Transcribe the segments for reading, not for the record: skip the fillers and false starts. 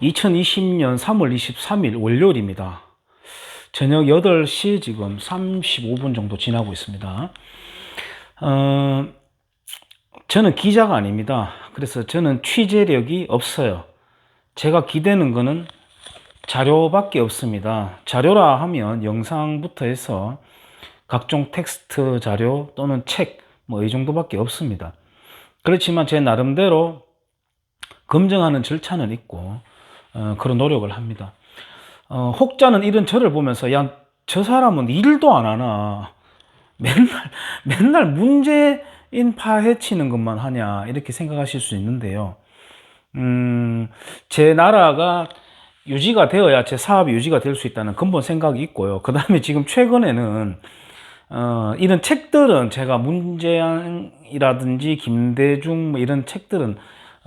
2020년 3월 23일 월요일입니다. 저녁 8시 지금 35분 정도 지나고 있습니다. 저는 기자가 아닙니다. 그래서 저는 취재력이 없어요. 제가 기대는 거는 자료밖에 없습니다. 자료라 하면 영상부터 해서 각종 텍스트 자료 또는 책, 뭐 이 정도밖에 없습니다. 그렇지만 제 나름대로 검증하는 절차는 있고 그런 노력을 합니다. 혹자는 이런 저를 보면서 야, 저 사람은 일도 안 하나, 맨날 문재인 파헤치는 것만 하냐, 이렇게 생각하실 수 있는데요. 제 나라가 유지가 되어야 제 사업이 유지가 될 수 있다는 근본 생각이 있고요. 그 다음에 지금 최근에는 이런 책들은 제가 문재인이라든지 김대중 뭐 이런 책들은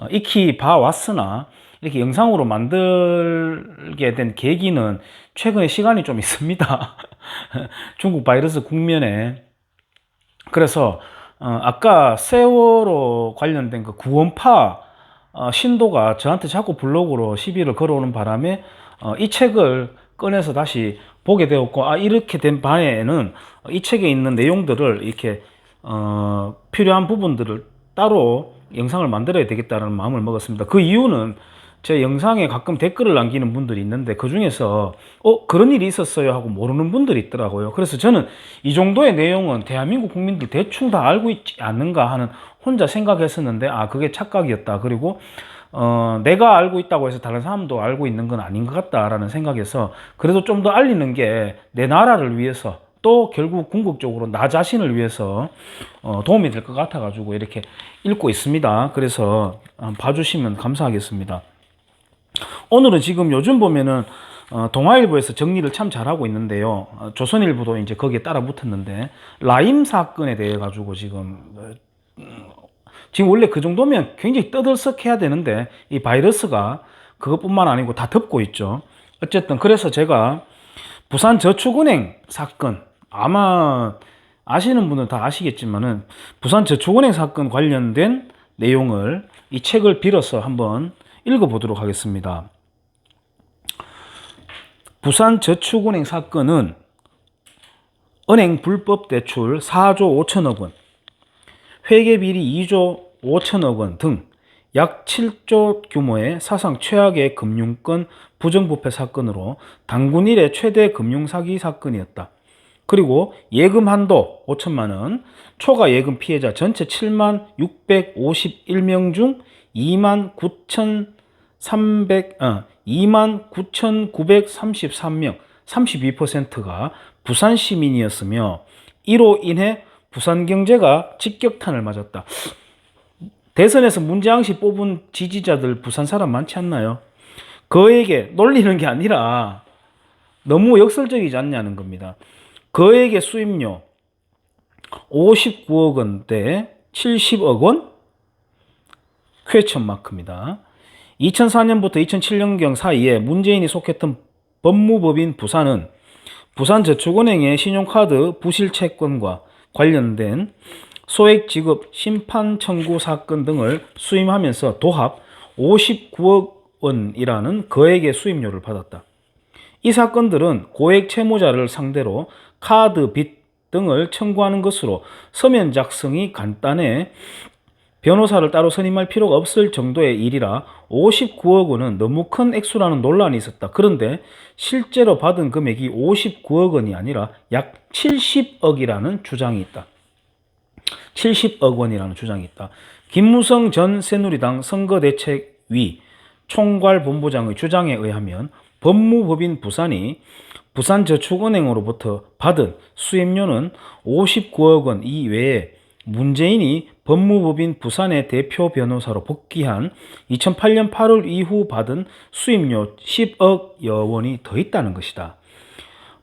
익히 봐왔으나 이렇게 영상으로 만들게 된 계기는 최근에 시간이 좀 있습니다. 중국 바이러스 국면에. 그래서 아까 세월호 관련된 그 구원파 신도가 저한테 자꾸 블로그로 시비를 걸어오는 바람에 이 책을 꺼내서 다시 보게 되었고, 이렇게 된 바에는 이 책에 있는 내용들을 이렇게 필요한 부분들을 따로 영상을 만들어야 되겠다는 마음을 먹었습니다. 그 이유는 제 영상에 가끔 댓글을 남기는 분들이 있는데 그 중에서 그런 일이 있었어요 하고 모르는 분들이 있더라고요. 그래서 저는 이 정도의 내용은 대한민국 국민들 대충 다 알고 있지 않는가 하는 혼자 생각했었는데 그게 착각이었다. 그리고 내가 알고 있다고 해서 다른 사람도 알고 있는 건 아닌 것 같다라는 생각에서 그래도 좀 더 알리는 게 내 나라를 위해서 또 결국 궁극적으로 나 자신을 위해서 도움이 될 것 같아 가지고 이렇게 읽고 있습니다. 그래서 봐주시면 감사하겠습니다. 오늘은 지금 요즘 보면은 동아일보에서 정리를 참 잘하고 있는데요. 조선일보도 이제 거기에 따라 붙었는데 라임 사건에 대해 가지고 지금 원래 그 정도면 굉장히 떠들썩해야 되는데 이 바이러스가 그것뿐만 아니고 다 덮고 있죠. 어쨌든 그래서 제가 부산저축은행 사건, 아마 아시는 분은 다 아시겠지만은 부산저축은행 사건 관련된 내용을 이 책을 빌어서 한번 읽어보도록 하겠습니다. 부산저축은행 사건은 은행 불법 대출 4조 5천억 원, 회계비리 2조 5천억 원 등 약 7조 규모의 사상 최악의 금융권 부정부패 사건으로 단군 이래 최대 금융사기 사건이었다. 그리고 예금 한도 5천만 원, 초과 예금 피해자 전체 7만 651명 중 2만 9,933명, 32%가 부산 시민이었으며 이로 인해 부산 경제가 직격탄을 맞았다. 대선에서 문재인 씨 뽑은 지지자들 부산 사람 많지 않나요? 그에게 놀리는 게 아니라 너무 역설적이지 않냐는 겁니다. 그에게 수임료 59억 원대 70억 원 퀘스천 마크입니다. 2004년부터 2007년경 사이에 문재인이 속했던 법무법인 부산은 부산저축은행의 신용카드 부실 채권과 관련된 소액 지급 심판 청구 사건 등을 수임하면서 도합 59억 원이라는 거액의 수임료를 받았다. 이 사건들은 고액 채무자를 상대로 카드 빚 등을 청구하는 것으로 서면 작성이 간단해 변호사를 따로 선임할 필요가 없을 정도의 일이라 59억 원은 너무 큰 액수라는 논란이 있었다. 그런데 실제로 받은 금액이 59억 원이 아니라 약 70억이라는 주장이 있다. 70억 원이라는 주장이 있다. 김무성 전 새누리당 선거대책위 총괄본부장의 주장에 의하면 법무법인 부산이 부산저축은행으로부터 받은 수임료는 59억 원 이외에 문재인이 법무법인 부산의 대표 변호사로 복귀한 2008년 8월 이후 받은 수임료 10억여 원이 더 있다는 것이다.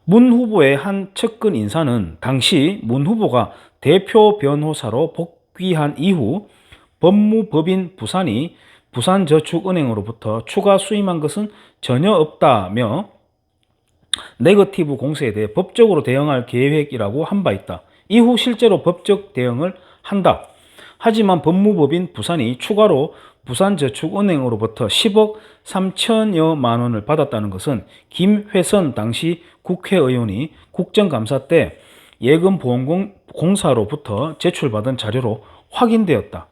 문 후보의 한 측근 인사는 당시 문 후보가 대표 변호사로 복귀한 이후 법무법인 부산이 부산저축은행으로부터 추가 수임한 것은 전혀 없다며 네거티브 공세에 대해 법적으로 대응할 계획이라고 한 바 있다. 이후 실제로 법적 대응을 한다. 하지만 법무법인 부산이 추가로 부산저축은행으로부터 10억 3천여만 원을 받았다는 것은 김회선 당시 국회의원이 국정감사 때 예금보험공사로부터 제출받은 자료로 확인되었다.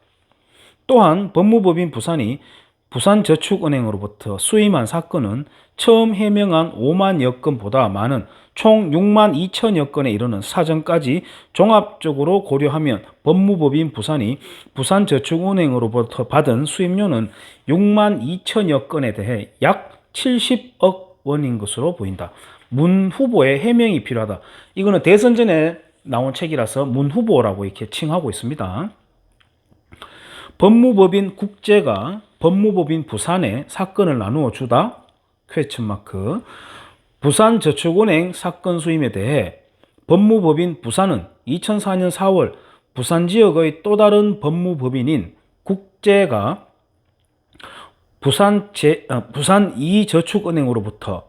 또한 법무법인 부산이 부산저축은행으로부터 수임한 사건은 처음 해명한 5만여 건보다 많은 총 6만 2천여 건에 이르는 사정까지 종합적으로 고려하면 법무법인 부산이 부산저축은행으로부터 받은 수임료는 6만 2천여 건에 대해 약 70억 원인 것으로 보인다. 문 후보의 해명이 필요하다. 이거는 대선 전에 나온 책이라서 문 후보라고 이렇게 칭하고 있습니다. 법무법인 국제가 법무법인 부산에 사건을 나누어 주다. 퀘스천마크. 부산저축은행 사건 수임에 대해 법무법인 부산은 2004년 4월 부산 지역의 또 다른 법무법인인 국제가 부산 이저축은행으로부터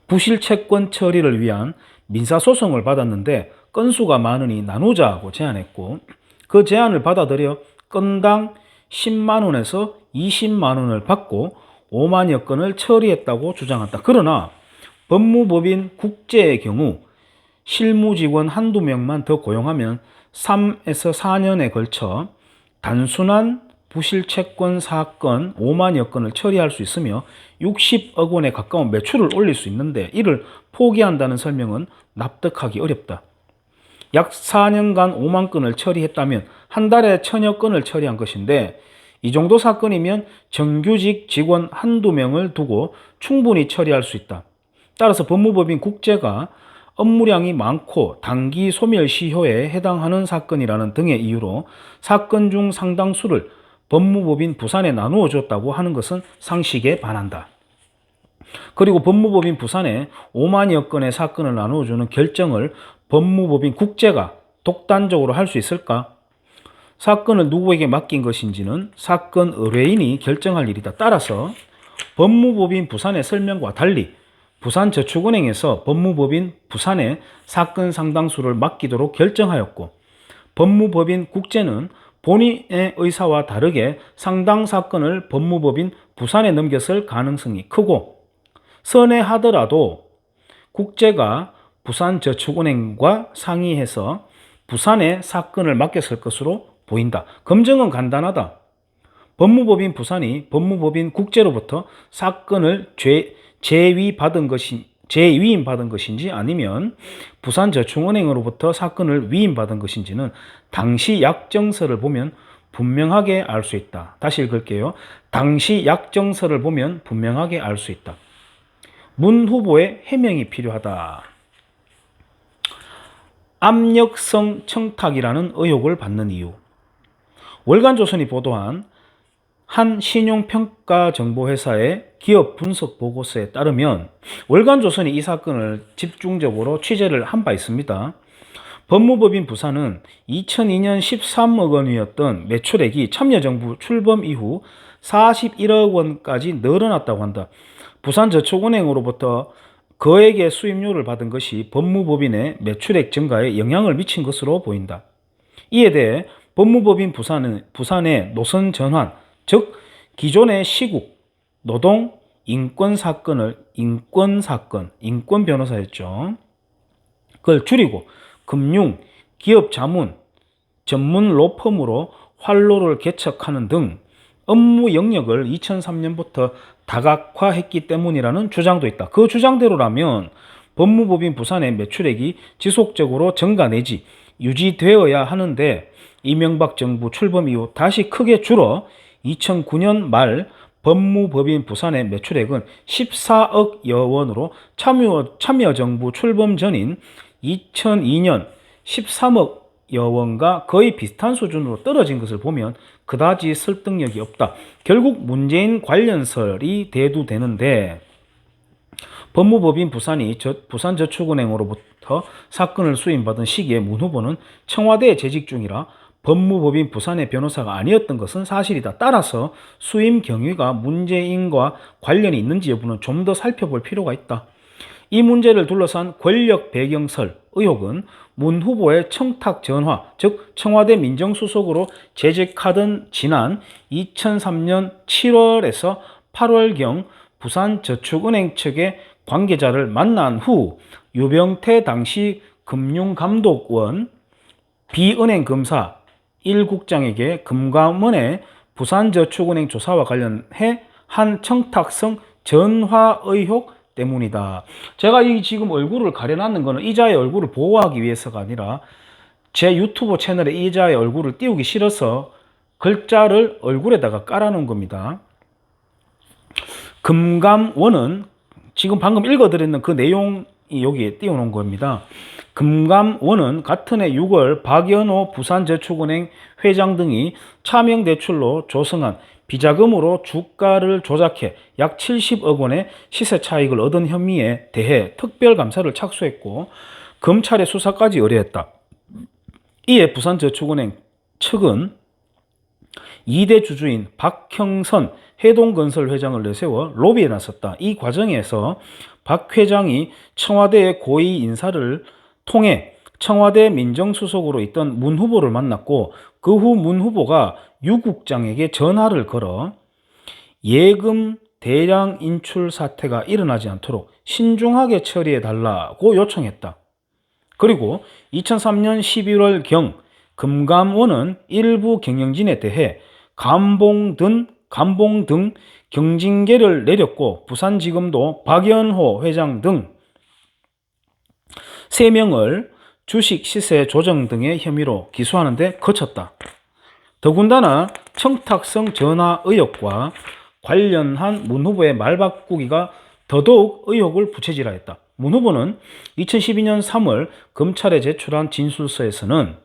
부실채권 처리를 위한 민사소송을 받았는데 건수가 많으니 나누자고 제안했고 그 제안을 받아들여 건당 10만 원에서 20만 원을 받고 5만여 건을 처리했다고 주장한다. 그러나 법무법인 국제의 경우 실무직원 한두 명만 더 고용하면 3에서 4년에 걸쳐 단순한 부실채권 사건 5만여 건을 처리할 수 있으며 60억 원에 가까운 매출을 올릴 수 있는데 이를 포기한다는 설명은 납득하기 어렵다. 약 4년간 5만 건을 처리했다면 한 달에 1000여 건을 처리한 것인데 이 정도 사건이면 정규직 직원 한두 명을 두고 충분히 처리할 수 있다. 따라서 법무법인 국제가 업무량이 많고 단기 소멸시효에 해당하는 사건이라는 등의 이유로 사건 중 상당수를 법무법인 부산에 나누어 줬다고 하는 것은 상식에 반한다. 그리고 법무법인 부산에 5만여 건의 사건을 나누어 주는 결정을 법무법인 국제가 독단적으로 할 수 있을까? 사건을 누구에게 맡긴 것인지는 사건 의뢰인이 결정할 일이다. 따라서 법무법인 부산의 설명과 달리 부산저축은행에서 법무법인 부산에 사건 상당수를 맡기도록 결정하였고 법무법인 국제는 본인의 의사와 다르게 상당 사건을 법무법인 부산에 넘겼을 가능성이 크고 선회하더라도 국제가 부산저축은행과 상의해서 부산에 사건을 맡겼을 것으로 보인다. 검증은 간단하다. 법무법인 부산이 법무법인 국제로부터 사건을 재위임받은 것인지 아니면 부산저축은행으로부터 사건을 위임받은 것인지는 당시 약정서를 보면 분명하게 알 수 있다. 다시 읽을게요. 당시 약정서를 보면 분명하게 알 수 있다. 문 후보의 해명이 필요하다. 압력성 청탁이라는 의혹을 받는 이유. 월간조선이 보도한 한 신용평가정보회사의 기업 분석 보고서에 따르면 월간조선이 이 사건을 집중적으로 취재를 한 바 있습니다. 법무법인 부산은 2002년 13억 원이었던 매출액이 참여정부 출범 이후 41억 원까지 늘어났다고 한다. 부산저축은행으로부터 거액의 수임료를 받은 것이 법무법인의 매출액 증가에 영향을 미친 것으로 보인다. 이에 대해 법무법인 부산의 노선 전환, 즉 기존의 시국, 노동, 인권사건, 인권변호사였죠. 그걸 줄이고 금융, 기업자문, 전문 로펌으로 활로를 개척하는 등 업무 영역을 2003년부터 다각화했기 때문이라는 주장도 있다. 그 주장대로라면 법무법인 부산의 매출액이 지속적으로 증가 내지 유지되어야 하는데 이명박 정부 출범 이후 다시 크게 줄어 2009년 말 법무법인 부산의 매출액은 14억여 원으로 참여정부 출범 전인 2002년 13억여 원과 거의 비슷한 수준으로 떨어진 것을 보면 그다지 설득력이 없다. 결국 문재인 관련설이 대두되는데 법무법인 부산이 부산저축은행으로부터 사건을 수임받은 시기에 문 후보는 청와대에 재직 중이라 법무법인 부산의 변호사가 아니었던 것은 사실이다. 따라서 수임 경위가 문재인과 관련이 있는지 여부는 좀 더 살펴볼 필요가 있다. 이 문제를 둘러싼 권력 배경설 의혹은 문 후보의 청탁 전화, 즉 청와대 민정수석으로 재직하던 지난 2003년 7월에서 8월경 부산저축은행 측의 관계자를 만난 후 유병태 당시 금융감독원 비은행 검사 1국장에게 금감원의 부산저축은행 조사와 관련해 한 청탁성 전화 의혹 때문이다. 제가 이 지금 얼굴을 가려놨는 거는 이자의 얼굴을 보호하기 위해서가 아니라 제 유튜브 채널에 이자의 얼굴을 띄우기 싫어서 글자를 얼굴에다가 깔아놓은 겁니다. 금감원은 지금 방금 읽어드렸는 그 내용이 여기에 띄워놓은 겁니다. 금감원은 같은 해 6월 박연호 부산저축은행 회장 등이 차명대출로 조성한 비자금으로 주가를 조작해 약 70억 원의 시세 차익을 얻은 혐의에 대해 특별감사를 착수했고 검찰의 수사까지 의뢰했다. 이에 부산저축은행 측은 2대 주주인 박형선 해동건설 회장을 내세워 로비에 나섰다. 이 과정에서 박 회장이 청와대의 고위 인사를 통해 청와대 민정수석으로 있던 문 후보를 만났고 그 후 문 후보가 유 국장에게 전화를 걸어 예금 대량 인출 사태가 일어나지 않도록 신중하게 처리해 달라고 요청했다. 그리고 2003년 11월경 금감원은 일부 경영진에 대해 감봉 등 경징계를 내렸고 부산지검도 박연호 회장 등 3명을 주식 시세 조정 등의 혐의로 기소하는 데 거쳤다. 더군다나 청탁성 전화 의혹과 관련한 문 후보의 말바꾸기가 더더욱 의혹을 부채질하였다. 문 후보는 2012년 3월 검찰에 제출한 진술서에서는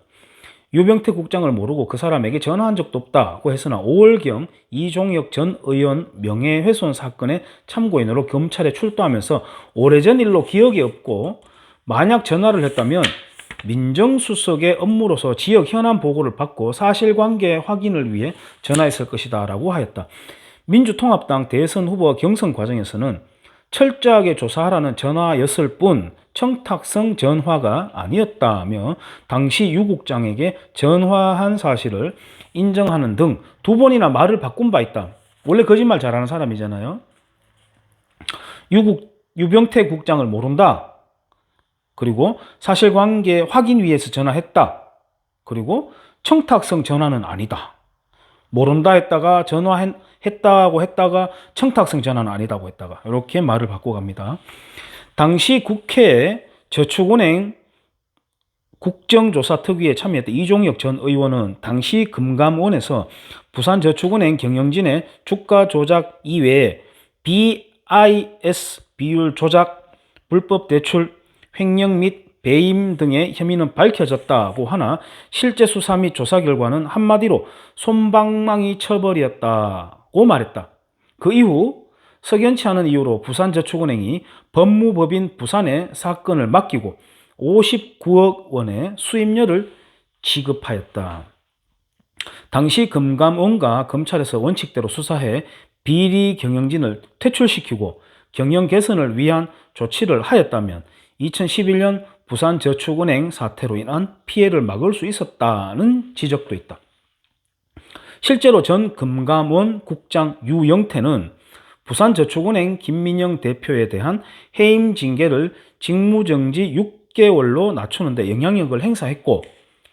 유병태 국장을 모르고 그 사람에게 전화한 적도 없다고 했으나 5월경 이종혁 전 의원 명예훼손 사건의 참고인으로 검찰에 출두하면서 오래전 일로 기억이 없고 만약 전화를 했다면 민정수석의 업무로서 지역 현안 보고를 받고 사실관계 확인을 위해 전화했을 것이다 라고 하였다. 민주통합당 대선 후보 경선 과정에서는 철저하게 조사하라는 전화였을 뿐 청탁성 전화가 아니었다며 당시 유 국장에게 전화한 사실을 인정하는 등 2번이나 말을 바꾼 바 있다. 원래 거짓말 잘하는 사람이잖아요. 유병태 국장을 모른다. 그리고 사실관계 확인 위해서 전화했다. 그리고 청탁성 전화는 아니다. 모른다 했다가 전화했다고 했다가 청탁성 전화는 아니다고 했다가 이렇게 말을 바꿔갑니다. 당시 국회에 저축은행 국정조사특위에 참여했던 이종혁 전 의원은 당시 금감원에서 부산저축은행 경영진의 주가 조작 이외에 BIS 비율 조작, 불법 대출, 횡령 및 배임 등의 혐의는 밝혀졌다고 하나 실제 수사 및 조사 결과는 한마디로 솜방망이 처벌이었다고 말했다. 그 이후 석연치 않은 이유로 부산저축은행이 법무법인 부산에 사건을 맡기고 59억 원의 수임료를 지급하였다. 당시 금감원과 검찰에서 원칙대로 수사해 비리 경영진을 퇴출시키고 경영 개선을 위한 조치를 하였다면 2011년 부산저축은행 사태로 인한 피해를 막을 수 있었다는 지적도 있다. 실제로 전 금감원 국장 유영태는 부산저축은행 김민영 대표에 대한 해임 징계를 직무정지 6개월로 낮추는 데 영향력을 행사했고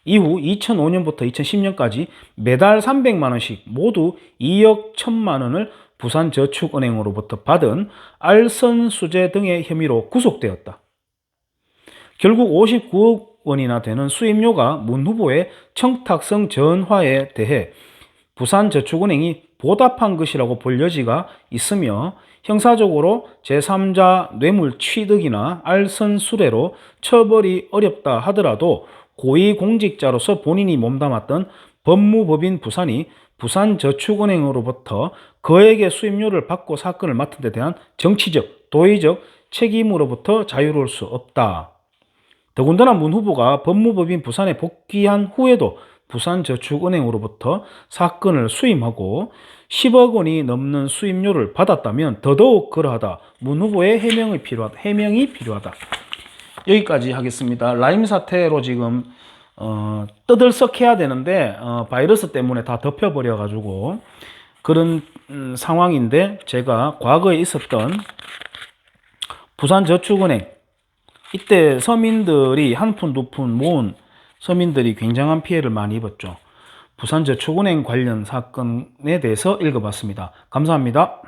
이후 2005년부터 2010년까지 매달 300만 원씩 모두 2억 1천만 원을 부산저축은행으로부터 받은 알선수재 등의 혐의로 구속되었다. 결국 59억 원이나 되는 수임료가 문 후보의 청탁성 전화에 대해 부산저축은행이 보답한 것이라고 볼 여지가 있으며 형사적으로 제3자 뇌물 취득이나 알선수뢰로 처벌이 어렵다 하더라도 고위공직자로서 본인이 몸담았던 법무법인 부산이 부산저축은행으로부터 거액의 수임료를 받고 사건을 맡은 데 대한 정치적, 도의적 책임으로부터 자유로울 수 없다. 더군다나 문 후보가 법무법인 부산에 복귀한 후에도 부산저축은행으로부터 사건을 수임하고 10억 원이 넘는 수임료를 받았다면 더더욱 그러하다. 문 후보의 해명이 필요하다. 여기까지 하겠습니다. 라임 사태로 지금 떠들썩해야 되는데 바이러스 때문에 다 덮여버려가지고 그런 상황인데, 제가 과거에 있었던 부산저축은행, 이때 서민들이 한 푼, 두 푼 모은 서민들이 굉장한 피해를 많이 입었죠. 부산저축은행 관련 사건에 대해서 읽어봤습니다. 감사합니다.